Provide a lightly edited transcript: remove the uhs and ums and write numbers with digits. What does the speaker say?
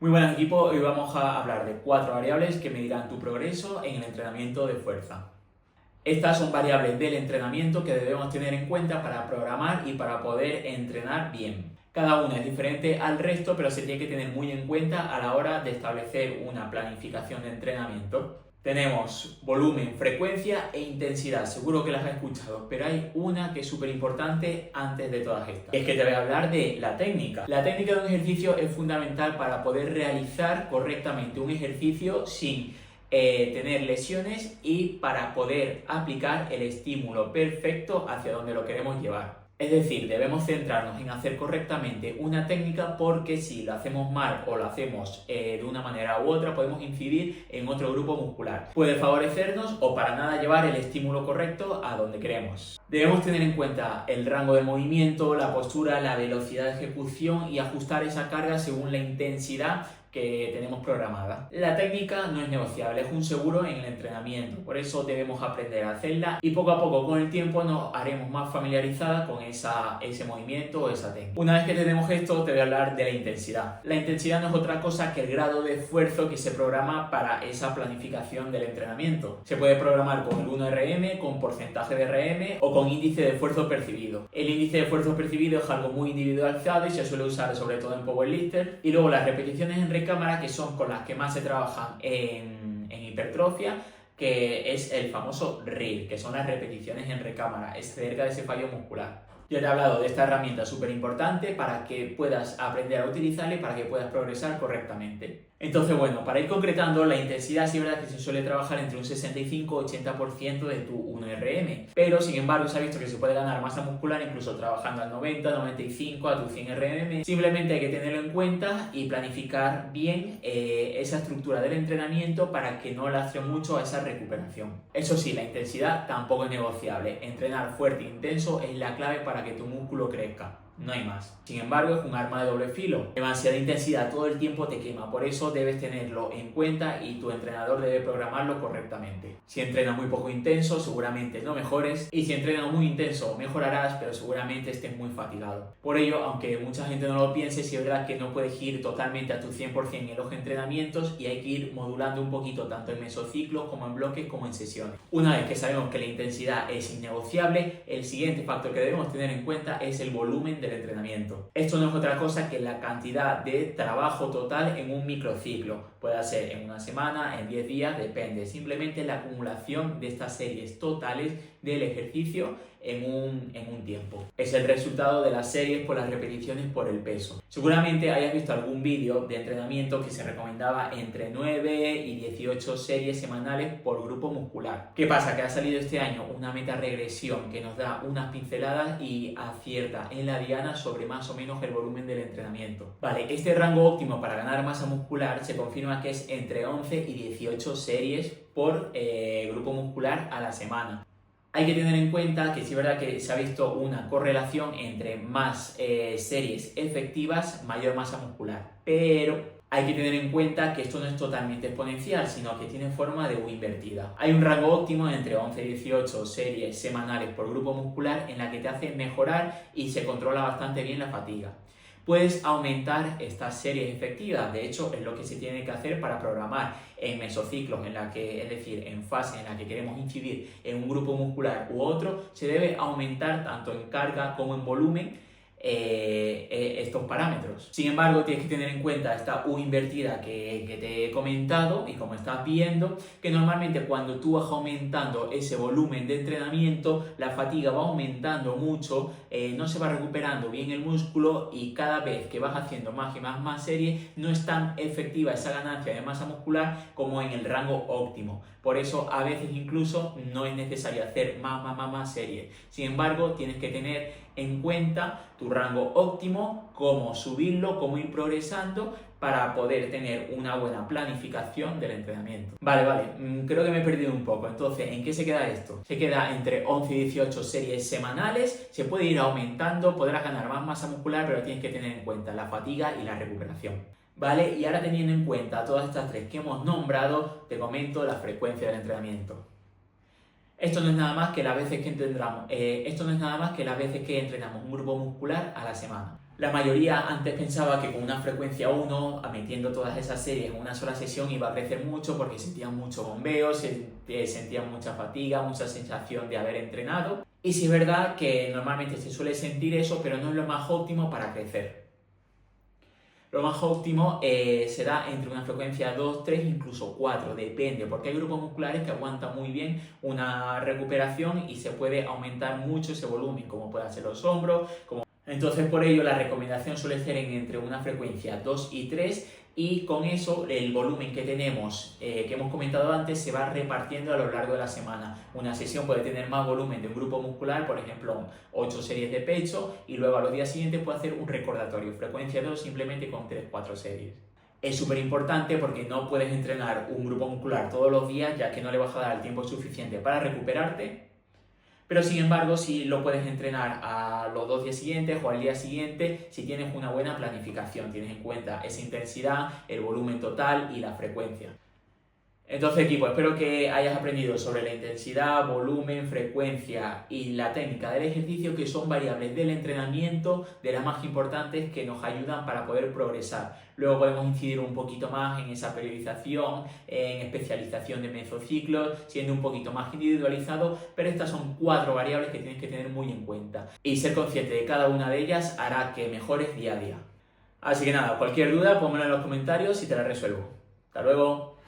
Muy buenas equipo, hoy vamos a hablar de 4 variables que medirán tu progreso en el entrenamiento de fuerza. Estas son variables del entrenamiento que debemos tener en cuenta para programar y para poder entrenar bien. Cada una es diferente al resto, pero se tiene que tener muy en cuenta a la hora de establecer una planificación de entrenamiento. Tenemos volumen, frecuencia e intensidad, seguro que las has escuchado, pero hay una que es súper importante antes de todas estas. Es que te voy a hablar de la técnica. La técnica de un ejercicio es fundamental para poder realizar correctamente un ejercicio sin tener lesiones y para poder aplicar el estímulo perfecto hacia donde lo queremos llevar. Es decir, debemos centrarnos en hacer correctamente una técnica porque si lo hacemos mal o lo hacemos de una manera u otra podemos incidir en otro grupo muscular. Puede favorecernos o para nada llevar el estímulo correcto a donde queremos. Debemos tener en cuenta el rango de movimiento, la postura, la velocidad de ejecución y ajustar esa carga según la intensidad que tenemos programada. La técnica no es negociable, es un seguro en el entrenamiento, por eso debemos aprender a hacerla y poco a poco con el tiempo nos haremos más familiarizadas con ese movimiento o esa técnica. Una vez que tenemos esto, te voy a hablar de la intensidad. La intensidad no es otra cosa que el grado de esfuerzo que se programa para esa planificación del entrenamiento. Se puede programar con el 1RM, con porcentaje de RM o con índice de esfuerzo percibido. El índice de esfuerzo percibido es algo muy individualizado y se suele usar sobre todo en powerlifter. Y luego las repeticiones en cámara, que son con las que más se trabajan en hipertrofia, que es el famoso RIR, que son las repeticiones en recámara, es cerca de ese fallo muscular. Yo te he hablado de esta herramienta súper importante para que puedas aprender a utilizarla y para que puedas progresar correctamente. Entonces, bueno, para ir concretando, la intensidad sí es verdad que se suele trabajar entre un 65-80% de tu 1RM, pero sin embargo se ha visto que se puede ganar masa muscular incluso trabajando al 90-95 a tu 100 RM. Simplemente hay que tenerlo en cuenta y planificar bien esa estructura del entrenamiento para que no lastre mucho a esa recuperación. Eso sí, la intensidad tampoco es negociable. Entrenar fuerte e intenso es la clave para que tu músculo crezca. No hay más. Sin embargo, es un arma de doble filo. Demasiada intensidad todo el tiempo te quema, por eso debes tenerlo en cuenta y tu entrenador debe programarlo correctamente. Si entrenas muy poco intenso, seguramente no mejores, y si entrenas muy intenso, mejorarás, pero seguramente estés muy fatigado. Por ello, aunque mucha gente no lo piense, sí es verdad que no puedes ir totalmente a tu 100% en los entrenamientos y hay que ir modulando un poquito tanto en mesociclos como en bloques como en sesiones. Una vez que sabemos que la intensidad es innegociable, el siguiente factor que debemos tener en cuenta es el volumen del entrenamiento. Esto no es otra cosa que la cantidad de trabajo total en un microciclo. Puede ser en una semana, en 10 días, depende. Simplemente la acumulación de estas series totales del ejercicio en un tiempo. Es el resultado de las series por las repeticiones por el peso. Seguramente hayas visto algún vídeo de entrenamiento que se recomendaba entre 9 y 18 series semanales por grupo muscular. ¿Qué pasa? Que ha salido este año una metaregresión que nos da unas pinceladas y acierta en la diana sobre más o menos el volumen del entrenamiento. Vale, este rango óptimo para ganar masa muscular se confirma que es entre 11 y 18 series por grupo muscular a la semana. Hay que tener en cuenta que sí es verdad que se ha visto una correlación entre más series efectivas, mayor masa muscular, pero hay que tener en cuenta que esto no es totalmente exponencial, sino que tiene forma de U invertida. Hay un rango óptimo entre 11 y 18 series semanales por grupo muscular en la que te hace mejorar y se controla bastante bien la fatiga. Puedes aumentar estas series efectivas, de hecho es lo que se tiene que hacer para programar en mesociclos, es decir, en fases en la que queremos incidir en un grupo muscular u otro, se debe aumentar tanto en carga como en volumen estos parámetros. Sin embargo, tienes que tener en cuenta esta U invertida que te he comentado y como estás viendo, que normalmente cuando tú vas aumentando ese volumen de entrenamiento, la fatiga va aumentando mucho, no se va recuperando bien el músculo y cada vez que vas haciendo más y más series, no es tan efectiva esa ganancia de masa muscular como en el rango óptimo. Por eso a veces incluso no es necesario hacer más series. Sin embargo, tienes que tener en cuenta tu rango óptimo, cómo subirlo, cómo ir progresando para poder tener una buena planificación del entrenamiento. Vale, creo que me he perdido un poco. Entonces, ¿en qué se queda esto? Se queda entre 11 y 18 series semanales, se puede ir aumentando, podrás ganar más masa muscular, pero tienes que tener en cuenta la fatiga y la recuperación. ¿Vale? Y ahora teniendo en cuenta todas estas tres que hemos nombrado, te comento la frecuencia del entrenamiento. Esto no es nada más que las veces que entrenamos un grupo muscular a la semana. La mayoría antes pensaba que con una frecuencia 1, metiendo todas esas series en una sola sesión, iba a crecer mucho porque sentían mucho bombeo, sentían mucha fatiga, mucha sensación de haber entrenado. Y sí es verdad que normalmente se suele sentir eso, pero no es lo más óptimo para crecer. Lo más óptimo será entre una frecuencia 2, 3, incluso 4, depende, porque hay grupos musculares que aguantan muy bien una recuperación y se puede aumentar mucho ese volumen, como pueden ser los hombros. Entonces, por ello, la recomendación suele ser entre una frecuencia 2 y 3, y con eso el volumen que tenemos, que hemos comentado antes, se va repartiendo a lo largo de la semana. Una sesión puede tener más volumen de un grupo muscular, por ejemplo 8 series de pecho, y luego a los días siguientes puede hacer un recordatorio, frecuencia 2, simplemente con 3-4 series. Es súper importante porque no puedes entrenar un grupo muscular todos los días, ya que no le vas a dar el tiempo suficiente para recuperarte. Pero sin embargo, sí lo puedes entrenar a los 2 días siguientes o al día siguiente si tienes una buena planificación, tienes en cuenta esa intensidad, el volumen total y la frecuencia. Entonces, equipo, espero que hayas aprendido sobre la intensidad, volumen, frecuencia y la técnica del ejercicio, que son variables del entrenamiento, de las más importantes que nos ayudan para poder progresar. Luego podemos incidir un poquito más en esa periodización, en especialización de mesociclos, siendo un poquito más individualizado, pero estas son 4 variables que tienes que tener muy en cuenta. Y ser consciente de cada una de ellas hará que mejores día a día. Así que nada, cualquier duda, pónmela en los comentarios y te la resuelvo. Hasta luego.